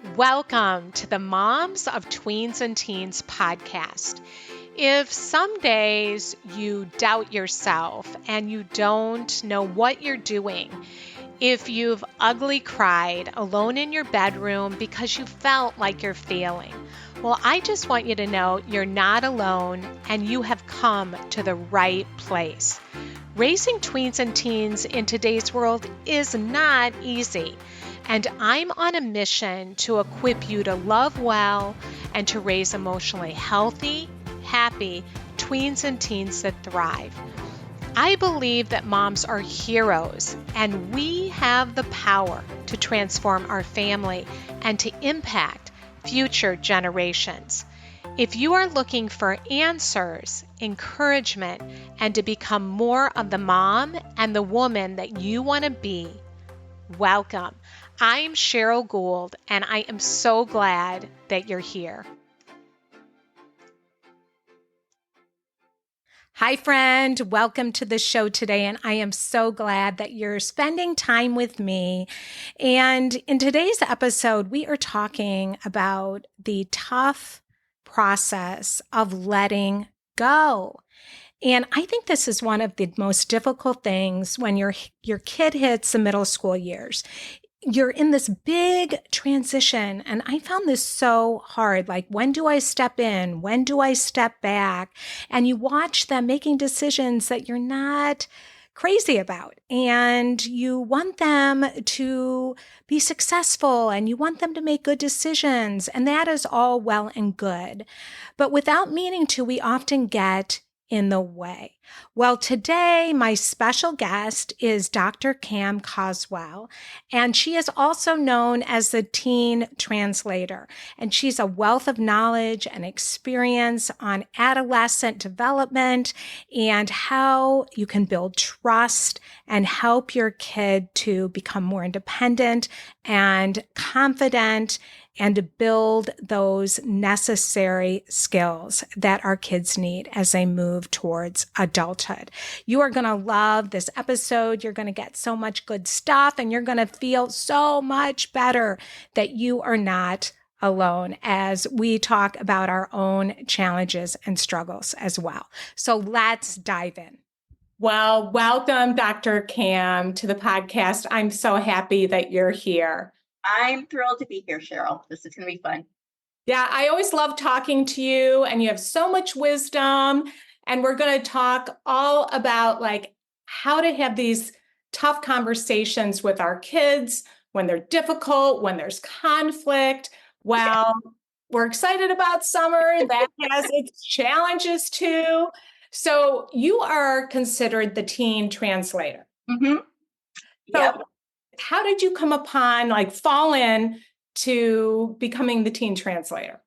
Welcome to the Moms of Tweens and Teens podcast. If some days you doubt yourself and you don't know what you're doing, if you've ugly cried alone in your bedroom because you felt like you're failing, well, I just want you to know you're not alone and you have come to the right place. Raising tweens and teens in today's world is not easy. And I'm on a mission to equip you to love well and to raise emotionally healthy, happy tweens and teens that thrive. I believe that moms are heroes and we have the power to transform our family and to impact future generations. If you are looking for answers, encouragement, and to become more of the mom and the woman that you want to be, welcome. I'm Cheryl Gould, and I am so glad that you're here. Hi, friend. Welcome to the show today, and I am so glad that you're spending time with me. And in today's episode, we are talking about the tough process of letting go. And I think this is one of the most difficult things when your kid hits the middle school years. You're in this big transition, and I found this so hard. Like, when do I step in? When do I step back? And you watch them making decisions that you're not crazy about, and you want them to be successful and you want them to make good decisions. And that is all well and good. But without meaning to, we often get in the way. Well, today, my special guest is Dr. Coswell, and she is also known as the Teen Translator. And she's a wealth of knowledge and experience on adolescent development and how you can build trust and help your kid to become more independent and confident and to build those necessary skills that our kids need as they move towards adulthood. You are going to love this episode. You're going to get so much good stuff, and you're going to feel so much better that you are not alone as we talk about our own challenges and struggles as well. So let's dive in. Well, welcome, Dr. Cam, to the podcast. I'm so happy that you're here. I'm thrilled to be here, Cheryl. This is going to be fun. Yeah, I always love talking to you, and you have so much wisdom. And we're going to talk all about like how to have these tough conversations with our kids when they're difficult, when there's conflict. Well, we're excited about summer. That has its challenges too. So you are considered the Teen Translator. Mm-hmm. So how did you come upon, fall in to becoming the Teen Translator?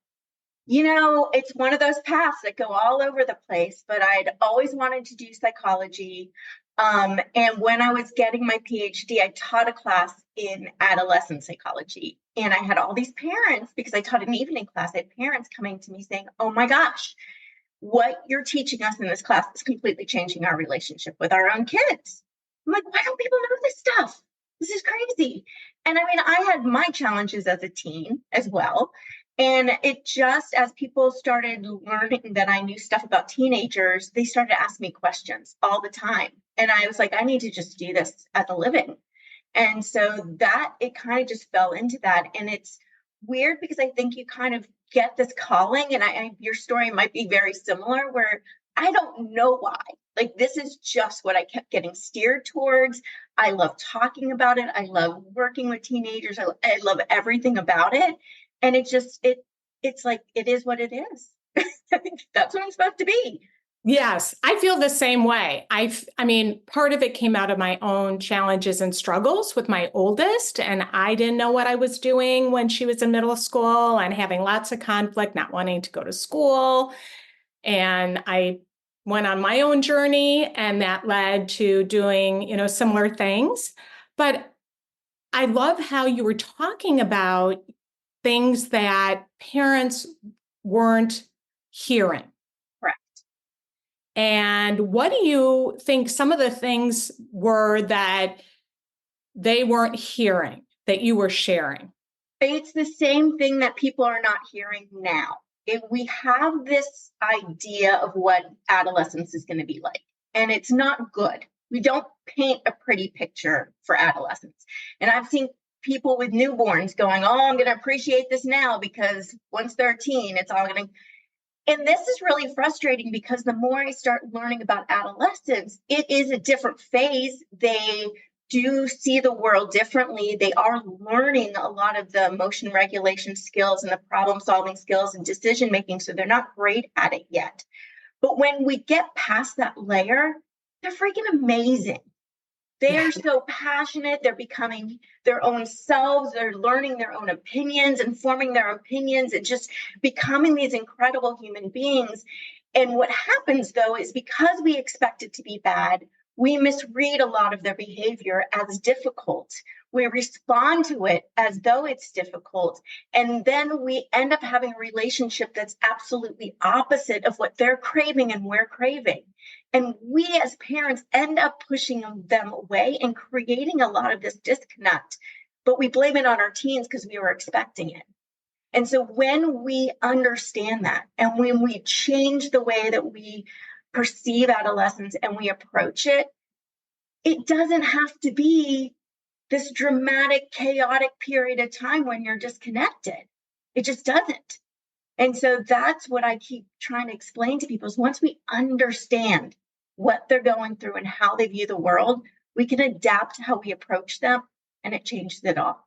You know, it's one of those paths that go all over the place, but I'd always wanted to do psychology. And when I was getting my PhD, I taught a class in adolescent psychology. And I had all these parents, because I taught an evening class, I had parents coming to me saying, oh my gosh, what you're teaching us in this class is completely changing our relationship with our own kids. I'm like, why don't people know this stuff? This is crazy. And I mean, I had my challenges as a teen as well. And it just, as people started learning that I knew stuff about teenagers, they started asking me questions all the time. And I was like, I need to just do this as a living. And so that, it kind of just fell into that. And it's weird because I think you kind of get this calling, and your story might be very similar, where I don't know why. Like, this is just what I kept getting steered towards. I love talking about it. I love working with teenagers. I love everything about it. And it's like, it is what it is. That's what I'm supposed to be. Yes, I feel the same way. I mean, part of it came out of my own challenges and struggles with my oldest, and I didn't know what I was doing when she was in middle school and having lots of conflict, not wanting to go to school. And I went on my own journey, and that led to doing, similar things. But I love how you were talking about things that parents weren't hearing. Correct. And what do you think some of the things were that they weren't hearing that you were sharing? It's the same thing that people are not hearing now. If we have this idea of what adolescence is going to be like, and it's not good. We don't paint a pretty picture for adolescence. And I've seen people with newborns going, oh, I'm going to appreciate this now because once they're a teen, it's all going to. And this is really frustrating because the more I start learning about adolescence, it is a different phase. They do see the world differently. They are learning a lot of the emotion regulation skills and the problem solving skills and decision making. So they're not great at it yet. But when we get past that layer, they're freaking amazing. They are so passionate. They're becoming their own selves. They're learning their own opinions and forming their opinions and just becoming these incredible human beings. And what happens, though, is because we expect it to be bad, we misread a lot of their behavior as difficult. We respond to it as though it's difficult. And then we end up having a relationship that's absolutely opposite of what they're craving and we're craving. And we as parents end up pushing them away and creating a lot of this disconnect. But we blame it on our teens because we were expecting it. And so when we understand that and when we change the way that we perceive adolescence and we approach it, it doesn't have to be this dramatic, chaotic period of time when you're disconnected. It just doesn't. And so that's what I keep trying to explain to people is once we understand what they're going through and how they view the world, we can adapt how we approach them and it changes it all.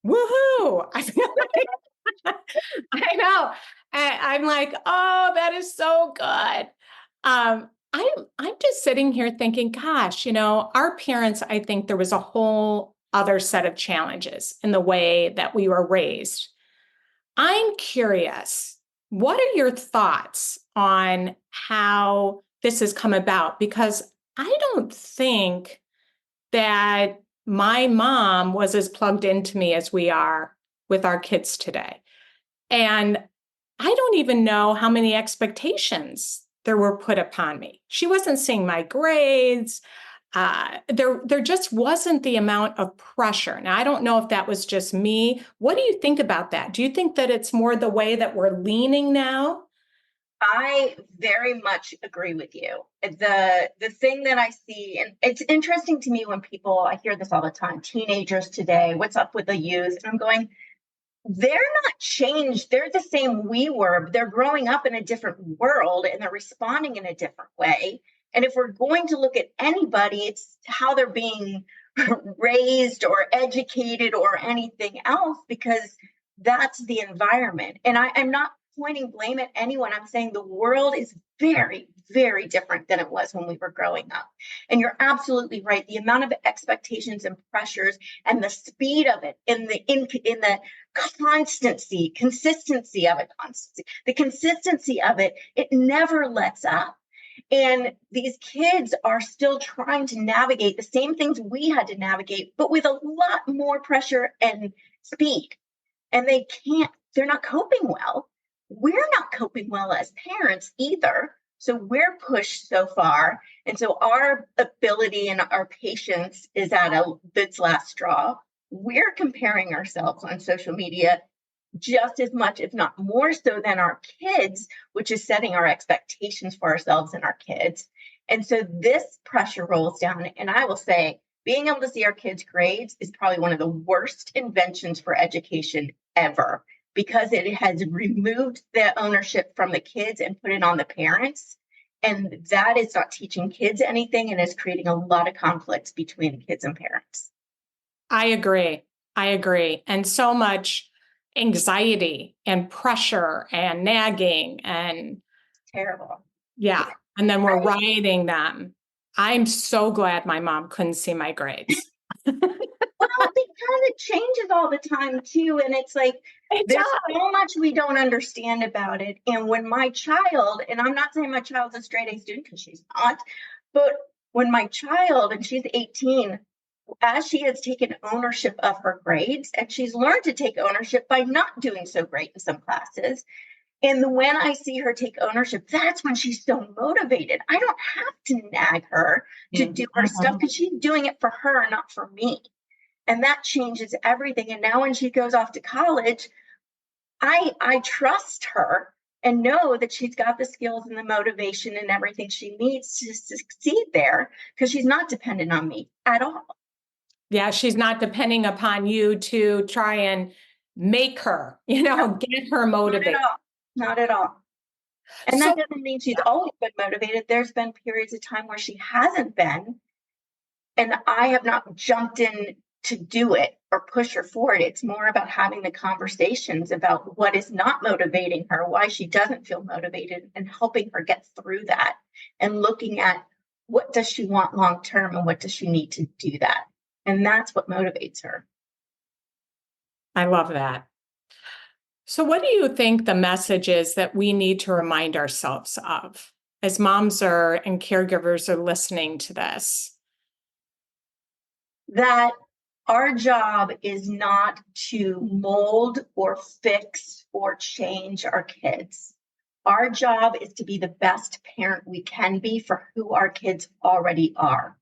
Woohoo! I feel like I know. I'm like, oh, that is so good. I'm just sitting here thinking, gosh, our parents, I think there was a whole other set of challenges in the way that we were raised. I'm curious, what are your thoughts on how this has come about? Because I don't think that my mom was as plugged into me as we are with our kids today. And I don't even know how many expectations there were put upon me. She wasn't seeing my grades. There just wasn't the amount of pressure. Now, I don't know if that was just me. What do you think about that? Do you think that it's more the way that we're leaning now? I very much agree with you. The thing that I see, and it's interesting to me when people, I hear this all the time, teenagers today, what's up with the youth? And I'm going, they're not changed. They're the same we were. They're growing up in a different world and they're responding in a different way. And if we're going to look at anybody, it's how they're being raised or educated or anything else, because that's the environment. And I'm not pointing blame at anyone. I'm saying the world is very, very different than it was when we were growing up. And you're absolutely right. The amount of expectations and pressures and the speed of it in the consistency of it, the consistency of it, it never lets up. And these kids are still trying to navigate the same things we had to navigate, but with a lot more pressure and speed. And they're not coping well. We're not coping well as parents either. So we're pushed so far. And so our ability and our patience is at its last straw. We're comparing ourselves on social media just as much, if not more so than our kids, which is setting our expectations for ourselves and our kids. And so this pressure rolls down. And I will say, being able to see our kids' grades is probably one of the worst inventions for education ever, because it has removed the ownership from the kids and put it on the parents. And that is not teaching kids anything and is creating a lot of conflicts between kids and parents. I agree. And so much anxiety and pressure and nagging and terrible. Yeah. And then we're rioting them. I'm so glad my mom couldn't see my grades. Well, because it changes all the time too. And it's like, there's so much we don't understand about it. And when my child, and I'm not saying my child's a straight A student because she's not, but when my child, and she's 18, as she has taken ownership of her grades, and she's learned to take ownership by not doing so great in some classes. And when I see her take ownership, that's when she's so motivated. I don't have to nag her to do her stuff because she's doing it for her, not for me. And that changes everything. And now when she goes off to college, I trust her and know that she's got the skills and the motivation and everything she needs to succeed there, because she's not dependent on me at all. Yeah, she's not depending upon you to try and make her, get her motivated. Not at all. And that doesn't mean she's always been motivated. There's been periods of time where she hasn't been, and I have not jumped in to do it or push her forward. It's more about having the conversations about what is not motivating her, why she doesn't feel motivated, and helping her get through that, and looking at what does she want long term and what does she need to do that. And that's what motivates her. I love that. So what do you think the message is that we need to remind ourselves of as moms and caregivers are listening to this? That our job is not to mold or fix or change our kids. Our job is to be the best parent we can be for who our kids already are.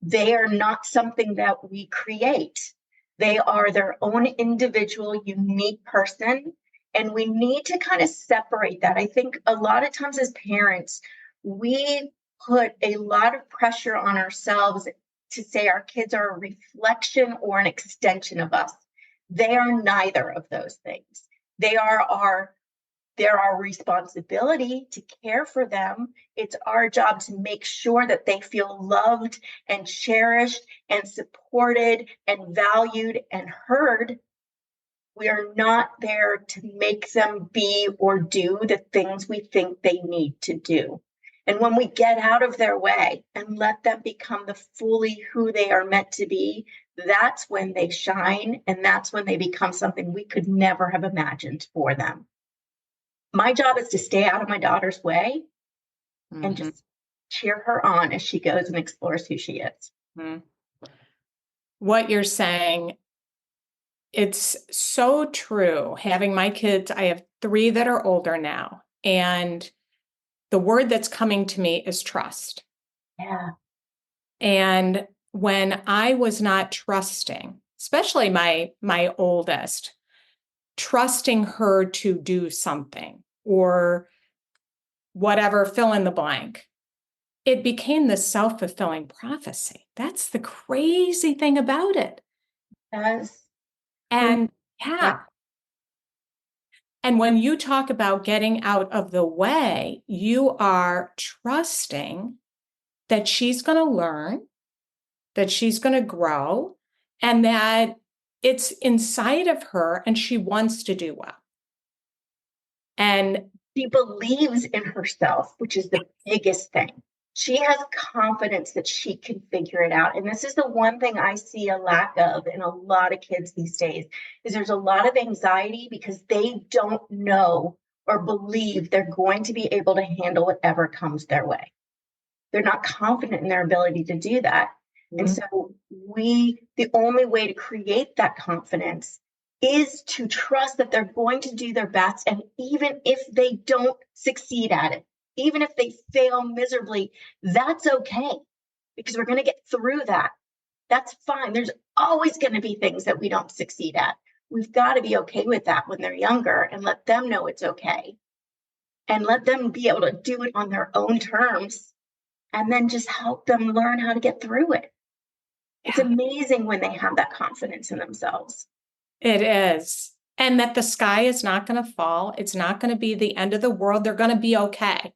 They are not something that we create. They are their own individual, unique person. And we need to kind of separate that. I think a lot of times as parents, we put a lot of pressure on ourselves to say our kids are a reflection or an extension of us. They are neither of those things. They're our responsibility to care for them. It's our job to make sure that they feel loved and cherished and supported and valued and heard. We are not there to make them be or do the things we think they need to do. And when we get out of their way and let them become the fully who they are meant to be, that's when they shine, and that's when they become something we could never have imagined for them. My job is to stay out of my daughter's way and just cheer her on as she goes and explores who she is. What you're saying, it's so true. Having my kids, I have 3 that are older now, and the word that's coming to me is trust. Yeah. And when I was not trusting, especially my oldest, trusting her to do something or whatever, fill in the blank, it became this self-fulfilling prophecy. That's the crazy thing about it. Yes. And yeah. And when you talk about getting out of the way, you are trusting that she's going to learn, that she's going to grow, and that it's inside of her and she wants to do well. And she believes in herself, which is the biggest thing. She has confidence that she can figure it out. And this is the one thing I see a lack of in a lot of kids these days, is there's a lot of anxiety because they don't know or believe they're going to be able to handle whatever comes their way. They're not confident in their ability to do that. And so the only way to create that confidence is to trust that they're going to do their best. And even if they don't succeed at it, even if they fail miserably, that's okay, because we're going to get through that. That's fine. There's always going to be things that we don't succeed at. We've got to be okay with that when they're younger and let them know it's okay. And let them be able to do it on their own terms, and then just help them learn how to get through it. It's amazing when they have that confidence in themselves. It is. And that the sky is not going to fall. It's not going to be the end of the world. They're going to be okay.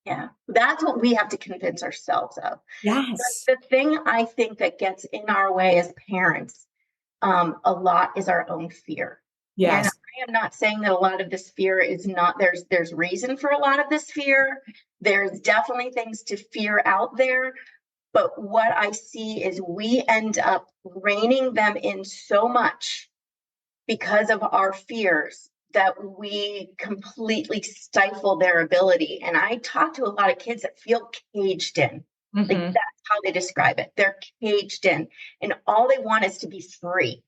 Yeah, that's what we have to convince ourselves of. Yes. The thing I think that gets in our way as parents a lot is our own fear. Yes. And I am not saying that a lot of this fear is not, there's reason for a lot of this fear. There's definitely things to fear out there. But what I see is we end up reining them in so much because of our fears that we completely stifle their ability. And I talk to a lot of kids that feel caged in. Like that's how they describe it. They're caged in, and all they want is to be free.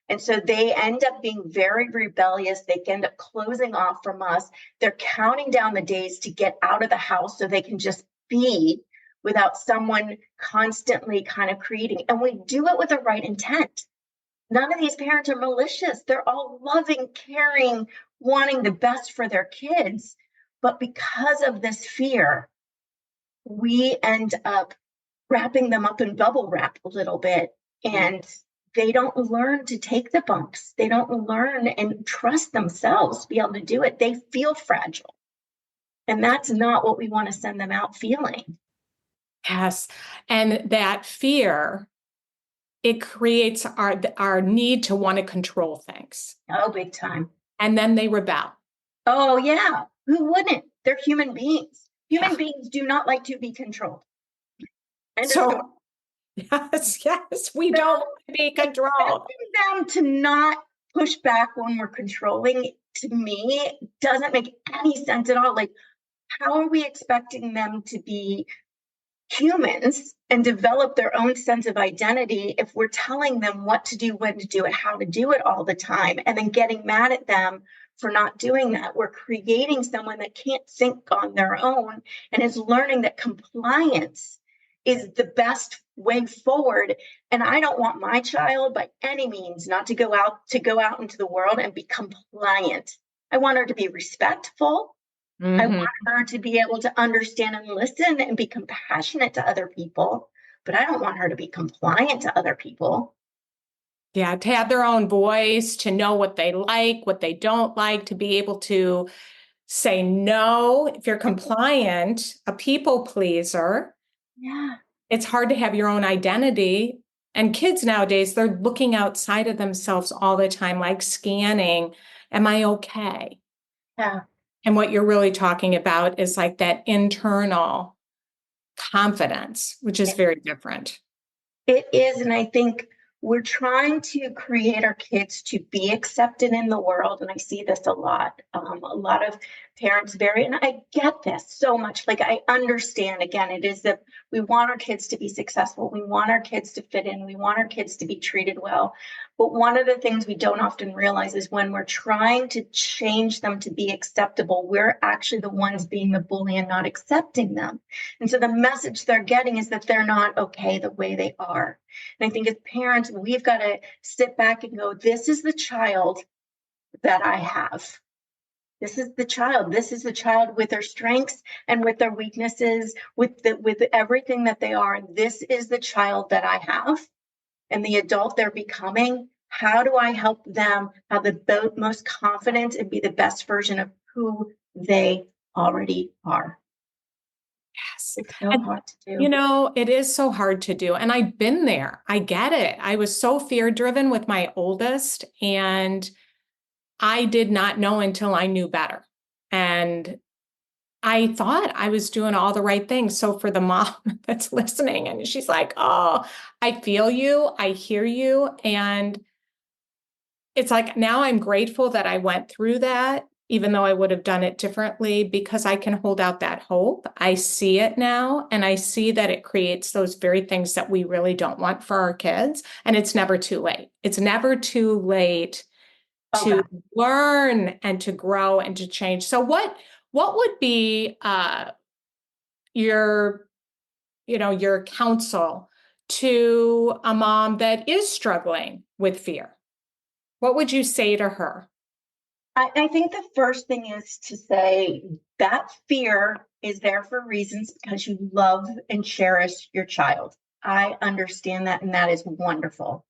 And so they end up being very rebellious. They end up closing off from us. They're counting down the days to get out of the house so they can just be without someone constantly kind of creating. And we do it with the right intent. None of these parents are malicious. They're all loving, caring, wanting the best for their kids. But because of this fear, we end up wrapping them up in bubble wrap a little bit. And they don't learn to take the bumps. They don't learn and trust themselves to be able to do it. They feel fragile. And that's not what we want to send them out feeling. Yes. And that fear, it creates our need to want to control things. Oh, big time. And then they rebel. Oh, yeah. Who wouldn't? They're human beings. Human beings do not like to be controlled. So, yes, we don't want to be controlled. Expecting them to not push back when we're controlling, to me, doesn't make any sense at all. Like, how are we expecting them to be humans and develop their own sense of identity if we're telling them what to do, when to do it, how to do it all the time, and then getting mad at them for not doing that? We're creating someone that can't think on their own and is learning that compliance is the best way forward. And I don't want my child by any means not to go out into the world and be compliant. I want her to be respectful. Mm-hmm. I want her to be able to understand and listen and be compassionate to other people, but I don't want her to be compliant to other people. Yeah, to have their own voice, to know what they like, what they don't like, to be able to say no. If you're compliant, a people pleaser, yeah, it's hard to have your own identity. And kids nowadays, they're looking outside of themselves all the time, like scanning, am I okay? Yeah. And what you're really talking about is like that internal confidence, which is very different. It is. And I think we're trying to create our kids to be accepted in the world. And I see this a lot. A lot of parents and I get this so much. Like, I understand, again, it is that we want our kids to be successful. We want our kids to fit in. We want our kids to be treated well. But one of the things we don't often realize is when we're trying to change them to be acceptable, we're actually the ones being the bully and not accepting them. And so the message they're getting is that they're not okay the way they are. And I think as parents, we've got to sit back and go, this is the child that I have. This is the child. This is the child with their strengths and with their weaknesses, with everything that they are. This is the child that I have. And the adult they're becoming, how do I help them have the most confidence and be the best version of who they already are? Yes. It's so hard to do. You know, it is so hard to do. And I've been there. I get it. I was so fear driven with my oldest, and I did not know until I knew better. And I thought I was doing all the right things. So for the mom that's listening and she's like, oh, I feel you, I hear you. And it's like, now I'm grateful that I went through that, even though I would have done it differently, because I can hold out that hope. I see it now, and I see that it creates those very things that we really don't want for our kids. And it's never too late. It's never too late to learn and to grow and to change. So what would be your counsel to a mom that is struggling with fear? What would you say to her? I think the first thing is to say that fear is there for reasons because you love and cherish your child. I understand that, and that is wonderful.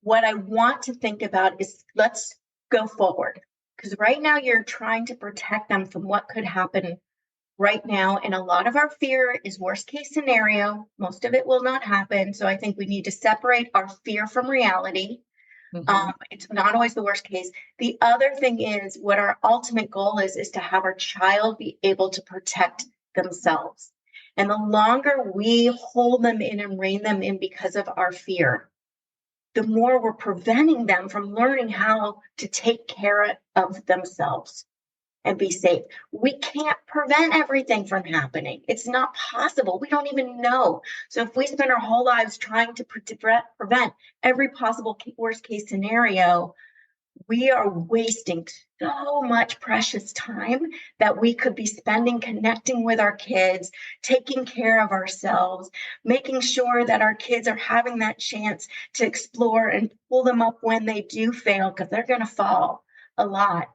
What I want to think about is, let's go forward, because right now you're trying to protect them from what could happen right now. And a lot of our fear is worst case scenario. Most of it will not happen. So I think we need to separate our fear from reality. Mm-hmm. It's not always the worst case. The other thing is, what our ultimate goal is to have our child be able to protect themselves. And the longer we hold them in and rein them in because of our fear, the more we're preventing them from learning how to take care of themselves and be safe. We can't prevent everything from happening. It's not possible. We don't even know. So if we spend our whole lives trying to prevent every possible worst case scenario, we are wasting so much precious time that we could be spending connecting with our kids, taking care of ourselves, making sure that our kids are having that chance to explore and pull them up when they do fail, because they're going to fall a lot.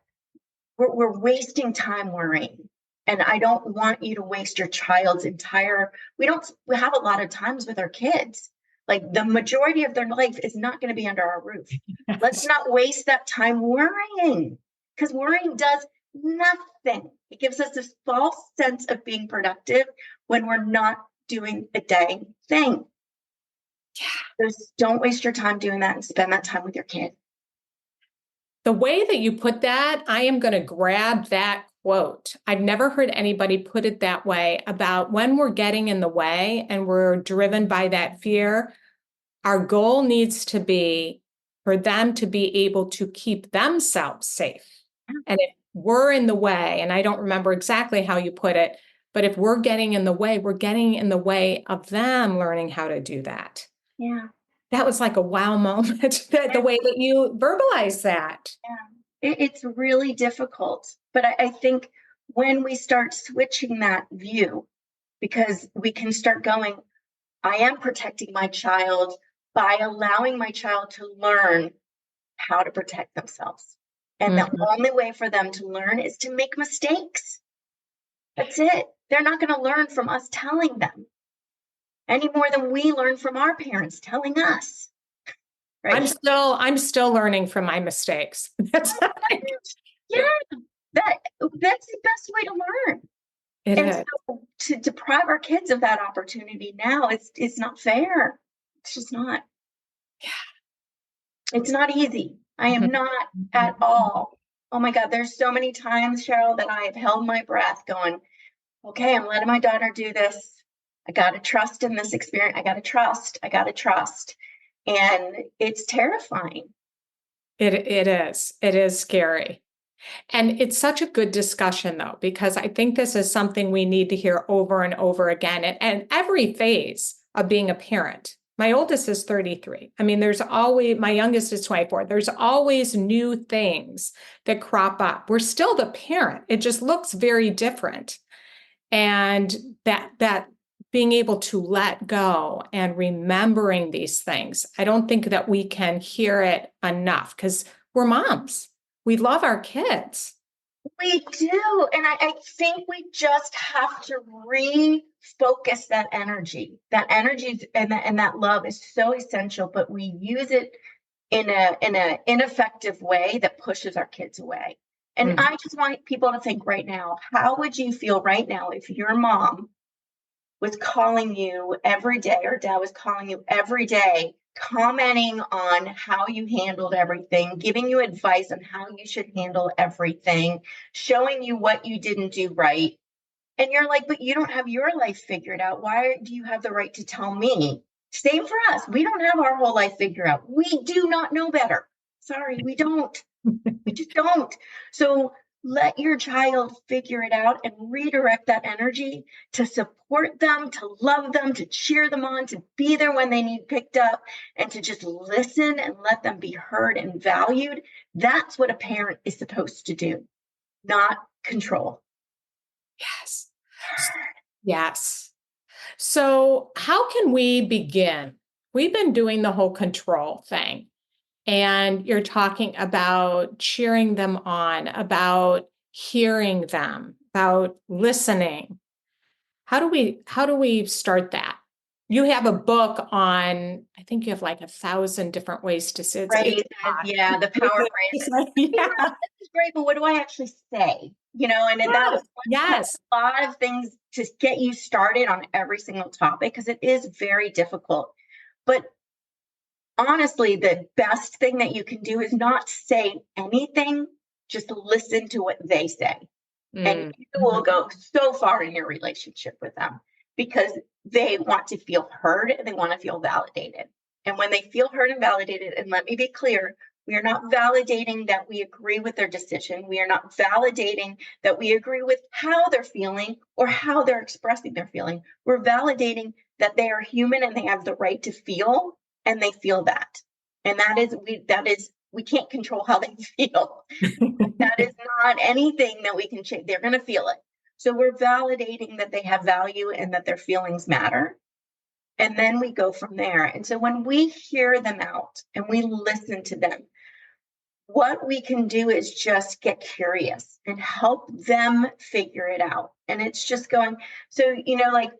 We're wasting time worrying. And I don't want you to waste your child's entire, we have a lot of times with our kids. Like the majority of their life is not going to be under our roof. Let's not waste that time worrying, because worrying does nothing. It gives us this false sense of being productive when we're not doing a dang thing. Just don't waste your time doing that and spend that time with your kid. The way that you put that, I am going to grab that quote. I've never heard anybody put it that way about when we're getting in the way and we're driven by that fear. Our goal needs to be for them to be able to keep themselves safe. And if we're in the way, and I don't remember exactly how you put it, but if we're getting in the way, we're getting in the way of them learning how to do that. Yeah. That was like a wow moment, the way that you verbalize that. Yeah. It's really difficult. But I think when we start switching that view, because we can start going, I am protecting my child by allowing my child to learn how to protect themselves. And the only way for them to learn is to make mistakes. That's it. They're not going to learn from us telling them any more than we learn from our parents telling us. Right? I'm still learning from my mistakes. That's yeah, that's the best way to learn. So to deprive our kids of that opportunity now, it's not fair. It's just not. Yeah. It's not easy. I am not at all. Oh my God, there's so many times, Cheryl, that I have held my breath going, okay, I'm letting my daughter do this. I got to trust in this experience. I got to trust. And it's terrifying. It is. It is scary. And it's such a good discussion, though, because I think this is something we need to hear over and over again and every phase of being a parent. My oldest is 33. I mean, my youngest is 24. There's always new things that crop up. We're still the parent. It just looks very different. And that being able to let go and remembering these things, I don't think that we can hear it enough because we're moms. We love our kids. We do. And I think we just have to refocus that energy. That energy and that love is so essential, but we use it in an ineffective way that pushes our kids away. And I just want people to think right now, how would you feel right now if your mom was calling you every day or dad was calling you every day, commenting on how you handled everything, giving you advice on how you should handle everything, showing you what you didn't do right. And you're like, but you don't have your life figured out. Why do you have the right to tell me? Same for us. We don't have our whole life figured out. We do not know better. Sorry, we don't. We just don't. So let your child figure it out and redirect that energy to support them, to love them, to cheer them on, to be there when they need picked up, and to just listen and let them be heard and valued. That's what a parent is supposed to do, not control. Yes. Yes. So how can we begin? We've been doing the whole control thing. And you're talking about cheering them on, about hearing them, about listening. How do we start that? You have a book on, I think you have like 1,000 different ways to say Phrases, yeah, the power phrases. Yeah. This is great, but what do I actually say? And that was a lot of things to get you started on every single topic because it is very difficult. But honestly, the best thing that you can do is not say anything, just listen to what they say. And you will go so far in your relationship with them because they want to feel heard and they want to feel validated. And when they feel heard and validated, and let me be clear, we are not validating that we agree with their decision. We are not validating that we agree with how they're feeling or how they're expressing their feeling. We're validating that they are human and they have the right to feel, and they feel that. And that is we can't control how they feel. That is not anything that we can change. They're going to feel it. So we're validating that they have value and that their feelings matter. And then we go from there. And so when we hear them out and we listen to them, what we can do is just get curious and help them figure it out. And it's just going, so, like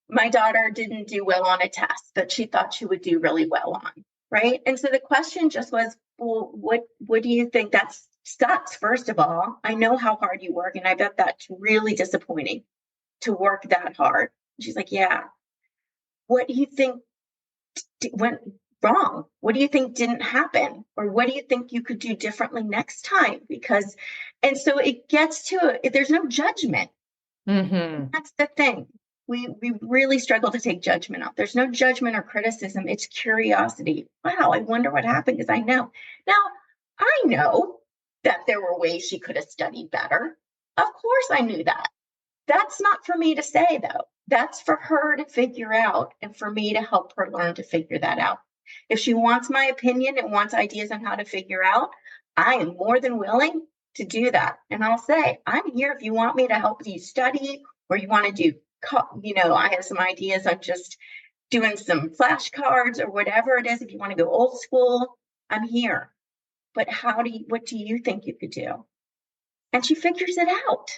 my daughter didn't do well on a test that she thought she would do really well on, right? And so the question just was, well, what do you think? That sucks, first of all. I know how hard you work, and I bet that's really disappointing to work that hard. She's like, yeah. What do you think went wrong? What do you think didn't happen? Or what do you think you could do differently next time? And so it gets to, there's no judgment. Mm-hmm. That's the thing. We really struggle to take judgment out. There's no judgment or criticism. It's curiosity. Wow, I wonder what happened, because I know. Now, I know that there were ways she could have studied better. Of course I knew that. That's not for me to say, though. That's for her to figure out and for me to help her learn to figure that out. If she wants my opinion and wants ideas on how to figure out, I am more than willing to do that. And I'll say, I'm here if you want me to help you study, or you want to do, I have some ideas on just doing some flashcards or whatever it is. If you want to go old school, I'm here. But what do you think you could do? And she figures it out.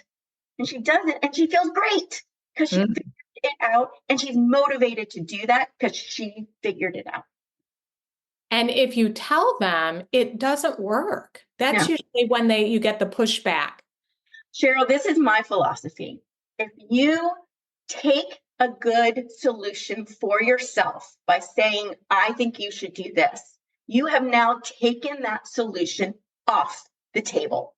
And she does it, and she feels great because she figured it out, and she's motivated to do that because she figured it out. And if you tell them it doesn't work, that's usually when you get the pushback. Cheryl, this is my philosophy. If you take a good solution for yourself by saying, I think you should do this, you have now taken that solution off the table.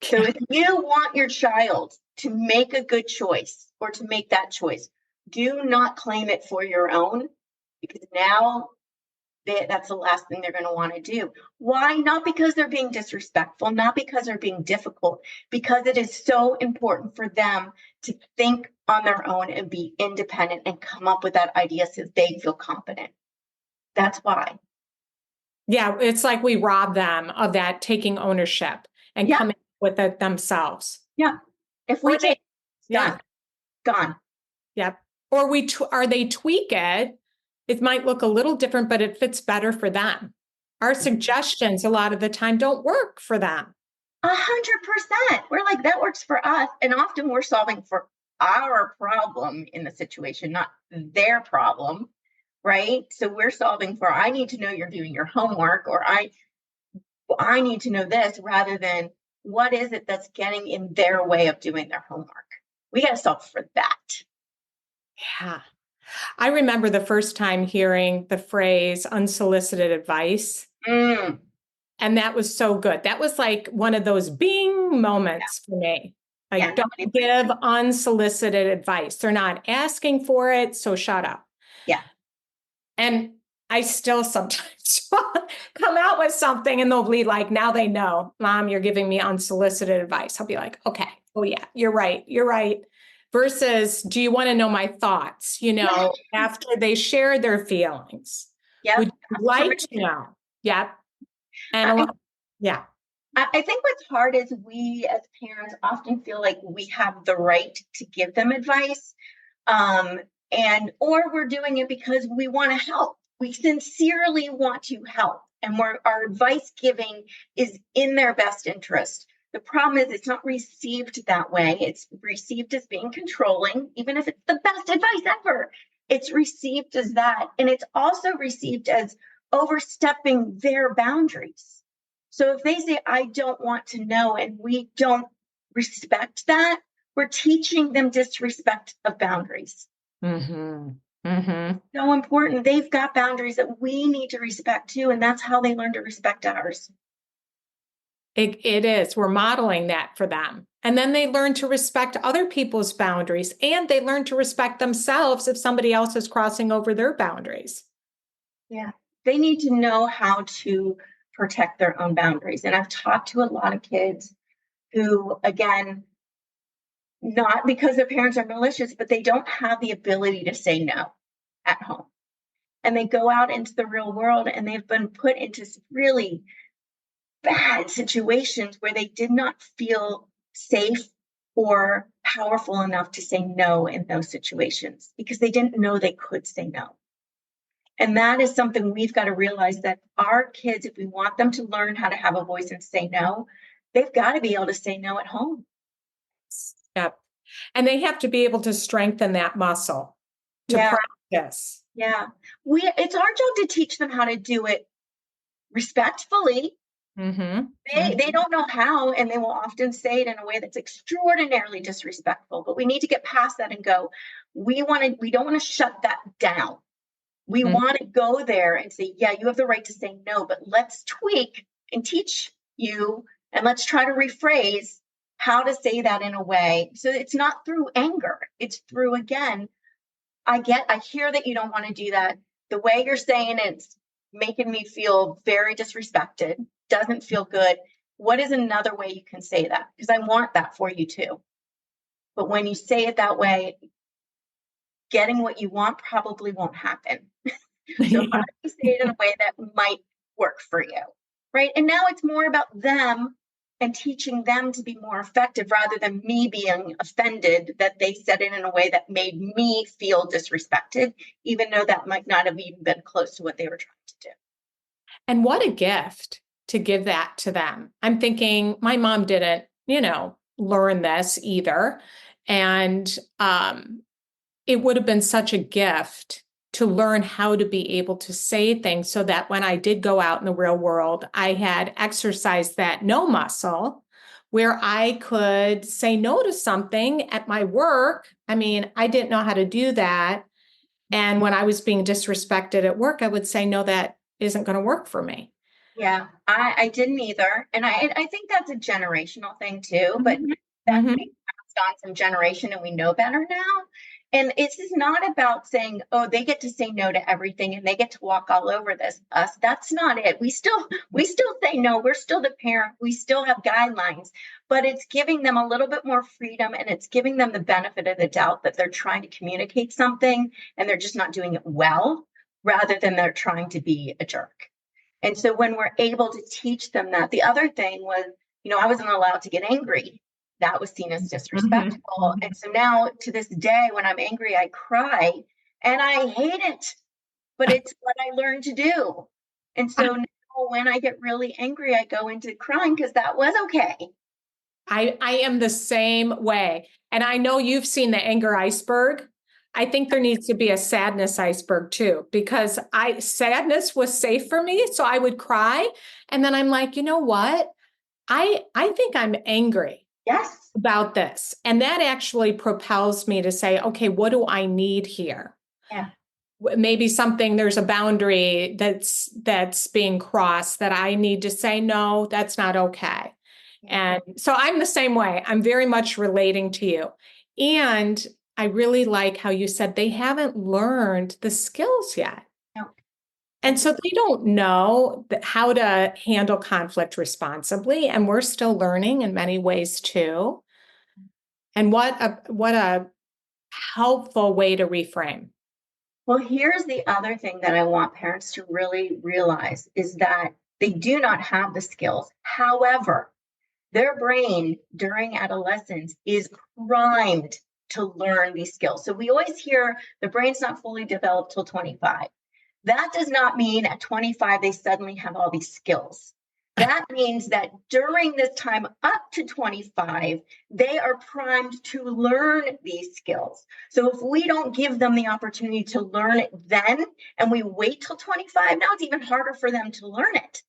So if you want your child to make a good choice or to make that choice, do not claim it for your own, because now that's the last thing they're going to want to do. Why? Not because they're being disrespectful, not because they're being difficult, because it is so important for them to think on their own and be independent and come up with that idea so they feel confident. That's why. Yeah, it's like we rob them of that taking ownership and coming with it themselves. Yeah. If we take it, gone. Yep. Or they tweak it. It might look a little different, but it fits better for them. Our suggestions a lot of the time don't work for them. 100%. We're like, that works for us. And often we're solving for our problem in the situation, not their problem, right? So we're solving for, I need to know you're doing your homework, or I need to know this, rather than what is it that's getting in their way of doing their homework. We got to solve for that. Yeah. I remember the first time hearing the phrase unsolicited advice. And that was so good. That was like one of those bing moments for me. Like, don't give unsolicited advice. They're not asking for it, so shut up. Yeah. And I still sometimes come out with something and they'll be like, now they know, Mom, you're giving me unsolicited advice. I'll be like, okay, oh yeah, you're right. Versus, do you want to know my thoughts? After they share their feelings, would you like to know? Yep. And I think what's hard is we as parents often feel like we have the right to give them advice, or we're doing it because we want to help. We sincerely want to help, and our advice giving is in their best interest. The problem is it's not received that way. It's received as being controlling, even if it's the best advice ever. It's received as that. And it's also received as overstepping their boundaries. So if they say, I don't want to know, and we don't respect that, we're teaching them disrespect of boundaries. So important. They've got boundaries that we need to respect too. And that's how they learn to respect ours. It is. We're modeling that for them. And then they learn to respect other people's boundaries, and they learn to respect themselves if somebody else is crossing over their boundaries. Yeah. They need to know how to protect their own boundaries. And I've talked to a lot of kids who, again, not because their parents are malicious, but they don't have the ability to say no at home. And they go out into the real world and they've been put into really bad situations where they did not feel safe or powerful enough to say no in those situations because they didn't know they could say no. And that is something we've got to realize, that our kids, if we want them to learn how to have a voice and say no, they've got to be able to say no at home. Yep. And they have to be able to strengthen that muscle to Yeah. practice. Yeah. It's our job to teach them how to do it respectfully. Mm-hmm. They don't know how, and they will often say it in a way that's extraordinarily disrespectful. But we need to get past that and go, we don't want to shut that down. We Mm-hmm. want to go there and say, yeah, you have the right to say no, but let's tweak and teach you, and let's try to rephrase how to say that in a way. So it's not through anger. It's through, again, I hear that you don't want to do that. The way you're saying it's making me feel very disrespected, doesn't feel good. What is another way you can say that? Because I want that for you too. But when you say it that way, getting what you want probably won't happen. So how do you say it in a way that might work for you? Right. And now it's more about them and teaching them to be more effective, rather than me being offended that they said it in a way that made me feel disrespected, even though that might not have even been close to what they were trying to do. And what a gift to give that to them. I'm thinking my mom didn't, learn this either. And it would have been such a gift to learn how to be able to say things so that when I did go out in the real world, I had exercised that no muscle where I could say no to something at my work. I mean, I didn't know how to do that. And when I was being disrespected at work, I would say, no, that isn't going to work for me. Yeah, I didn't either. And I think that's a generational thing too, but that's Mm-hmm. being passed on some generation, and we know better now. And it's just not about saying, oh, they get to say no to everything and they get to walk all over us. That's not it. We still say no. We're still the parent. We still have guidelines, but it's giving them a little bit more freedom, and it's giving them the benefit of the doubt that they're trying to communicate something and they're just not doing it well, rather than they're trying to be a jerk. And so when we're able to teach them that, the other thing was, I wasn't allowed to get angry. That was seen as disrespectful. Mm-hmm. And so now, to this day, when I'm angry, I cry, and I hate it, but it's what I learned to do. And so now when I get really angry, I go into crying because that was okay. I am the same way. And I know you've seen the anger iceberg. I think there needs to be a sadness iceberg too, because sadness was safe for me. So I would cry. And then I'm like, you know what? I think I'm angry Yes. about this. And that actually propels me to say, okay, what do I need here? Yeah. Maybe there's a boundary that's being crossed that I need to say, no, that's not okay. And so I'm the same way. I'm very much relating to you. And I really like how you said they haven't learned the skills yet. No. And so they don't know how to handle conflict responsibly. And we're still learning in many ways too. And what a helpful way to reframe. Well, here's the other thing that I want parents to really realize, is that they do not have the skills. However, their brain during adolescence is primed to learn these skills. So we always hear the brain's not fully developed till 25. That does not mean at 25 they suddenly have all these skills. That means that during this time up to 25, they are primed to learn these skills. So if we don't give them the opportunity to learn it then, and we wait till 25, now it's even harder for them to learn it.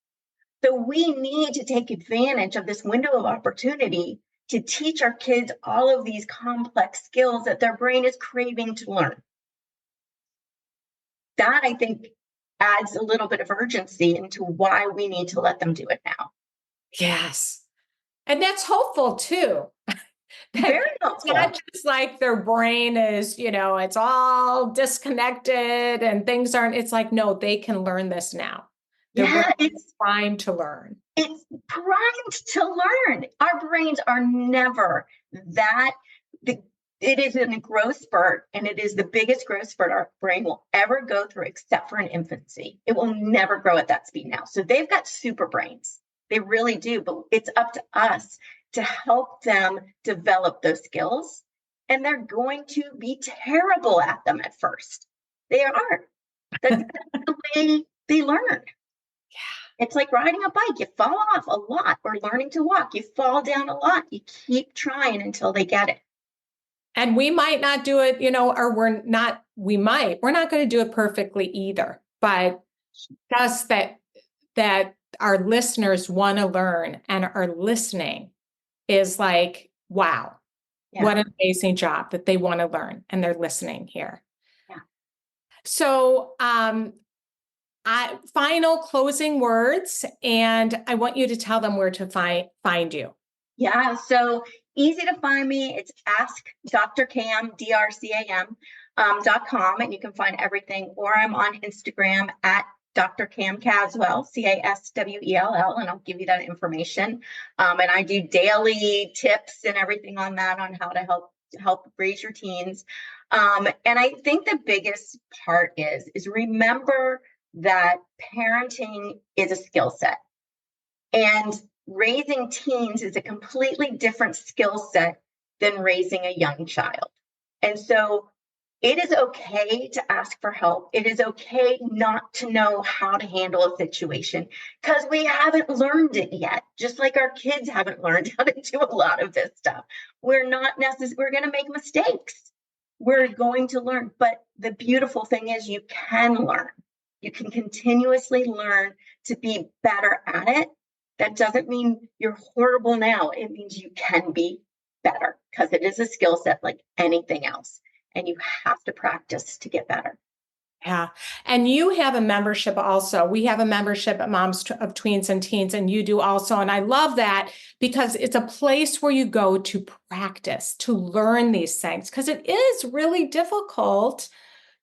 So we need to take advantage of this window of opportunity to teach our kids all of these complex skills that their brain is craving to learn. That, I think, adds a little bit of urgency into why we need to let them do it now. Yes. And that's hopeful too. Very It's helpful. not just like their brain is, it's all disconnected and things aren't, it's like, no, they can learn this now. Their brain is primed to learn. It's primed to learn. Our brains are never that. It is in a growth spurt, and it is the biggest growth spurt our brain will ever go through, except for in infancy. It will never grow at that speed now. So they've got super brains. They really do. But it's up to us to help them develop those skills. And they're going to be terrible at them at first. They are. That's the way they learn. It's like riding a bike. You fall off a lot, or learning to walk. You fall down a lot. You keep trying until they get it. And we might not do it, or we're not going to do it perfectly either, but just that our listeners want to learn and are listening is like, wow, what an amazing job that they want to learn and they're listening here. Yeah. So, final closing words, and I want you to tell them where to find you. Yeah, so easy to find me. It's askdrcam, DRCAM.com, and you can find everything. Or I'm on Instagram at Dr. Cam Caswell, Caswell, and I'll give you that information. And I do daily tips and everything on that, on how to help raise your teens. And I think the biggest part is remember that parenting is a skill set, and raising teens is a completely different skill set than raising a young child. And so it is okay to ask for help. It is okay not to know how to handle a situation, because we haven't learned it yet. Just like our kids haven't learned how to do a lot of this stuff. We're going to make mistakes. We're going to learn. But the beautiful thing is you can learn. You can continuously learn to be better at it. That doesn't mean you're horrible now. It means you can be better, because it is a skill set like anything else. And you have to practice to get better. Yeah. And you have a membership also. We have a membership at Moms of Tweens and Teens, and you do also. And I love that, because it's a place where you go to practice, to learn these things, because it is really difficult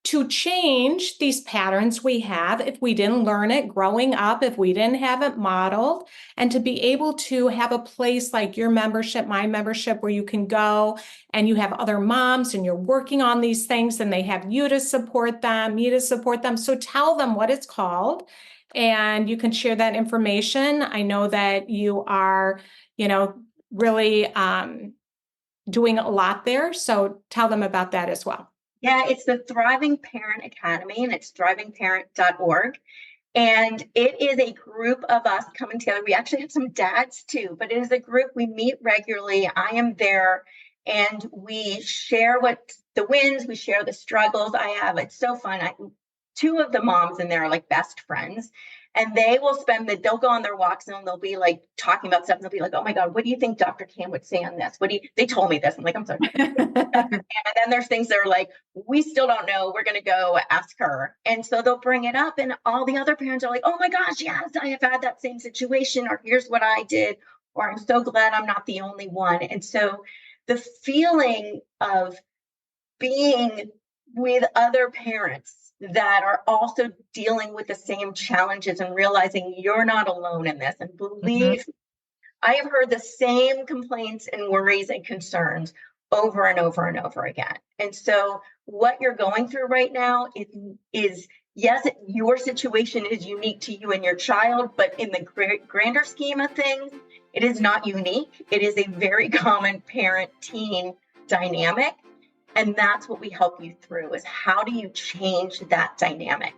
to change these patterns we have if we didn't learn it growing up, if we didn't have it modeled, and to be able to have a place like your membership, my membership, where you can go and you have other moms and you're working on these things and they have you to support them, me to support them. So tell them what it's called and you can share that information. I know that you are, really doing a lot there. So tell them about that as well. Yeah, it's the Thriving Parent Academy, and it's thrivingparent.org. And it is a group of us coming together. We actually have some dads too, but it is a group. We meet regularly. I am there, and we share what the wins, we share the struggles I have. It's so fun. Two of the moms in there are like best friends. And they will they'll go on their walks and they'll be like talking about stuff. And they'll be like, oh my God, what do you think Dr. Cam would say on this? They told me this. I'm like, I'm sorry. And then there's things that are like, we still don't know. We're going to go ask her. And so they'll bring it up. And all the other parents are like, oh my gosh, yes, I have had that same situation. Or here's what I did. Or I'm so glad I'm not the only one. And so the feeling of being with other parents that are also dealing with the same challenges and realizing you're not alone in this. And believe I have heard the same complaints and worries and concerns over and over and over again. And so what you're going through right now is yes, your situation is unique to you and your child, but in the grander scheme of things, it is not unique. It is a very common parent-teen dynamic. And that's what we help you through, is how do you change that dynamic?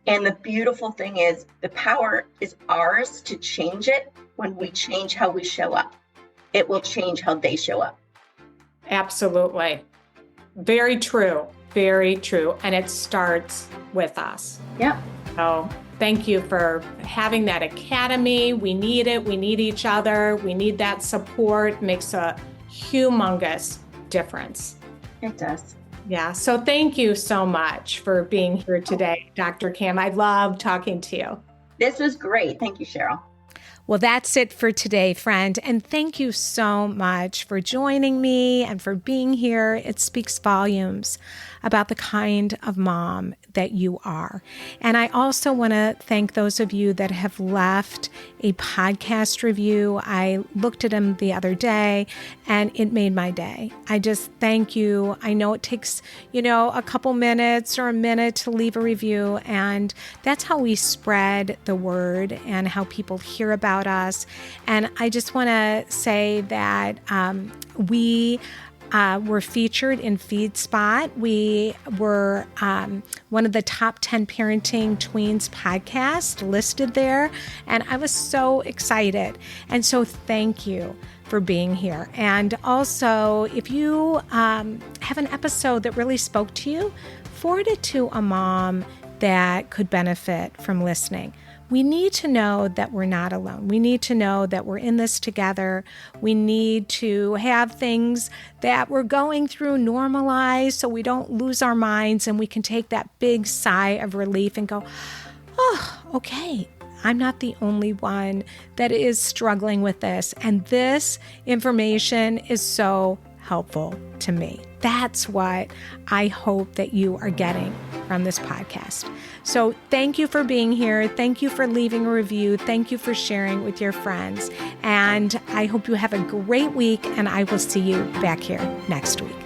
And the beautiful thing is the power is ours to change it. When we change how we show up, it will change how they show up. Absolutely. Very true. Very true. And it starts with us. Yeah. So thank you for having that academy. We need it. We need each other. We need that support. It makes a humongous difference. It does. Yeah. So thank you so much for being here today, Dr. Cam. I love talking to you. This was great. Thank you, Cheryl. Well, that's it for today, friend. And thank you so much for joining me and for being here. It speaks volumes about the kind of mom that you are. And I also want to thank those of you that have left a podcast review. I looked at them the other day and it made my day. I just thank you. I know it takes, a couple minutes or a minute to leave a review, and that's how we spread the word and how people hear about us. And I just want to say that we were featured in FeedSpot. We were one of the top 10 parenting tweens podcasts listed there, and I was so excited. And so thank you for being here. And also, if you have an episode that really spoke to you, forward it to a mom that could benefit from listening. We need to know that we're not alone. We need to know that we're in this together. We need to have things that we're going through normalized so we don't lose our minds and we can take that big sigh of relief and go, oh, okay, I'm not the only one that is struggling with this. And this information is so helpful to me. That's what I hope that you are getting from this podcast. So thank you for being here. Thank you for leaving a review. Thank you for sharing with your friends. And I hope you have a great week, and I will see you back here next week.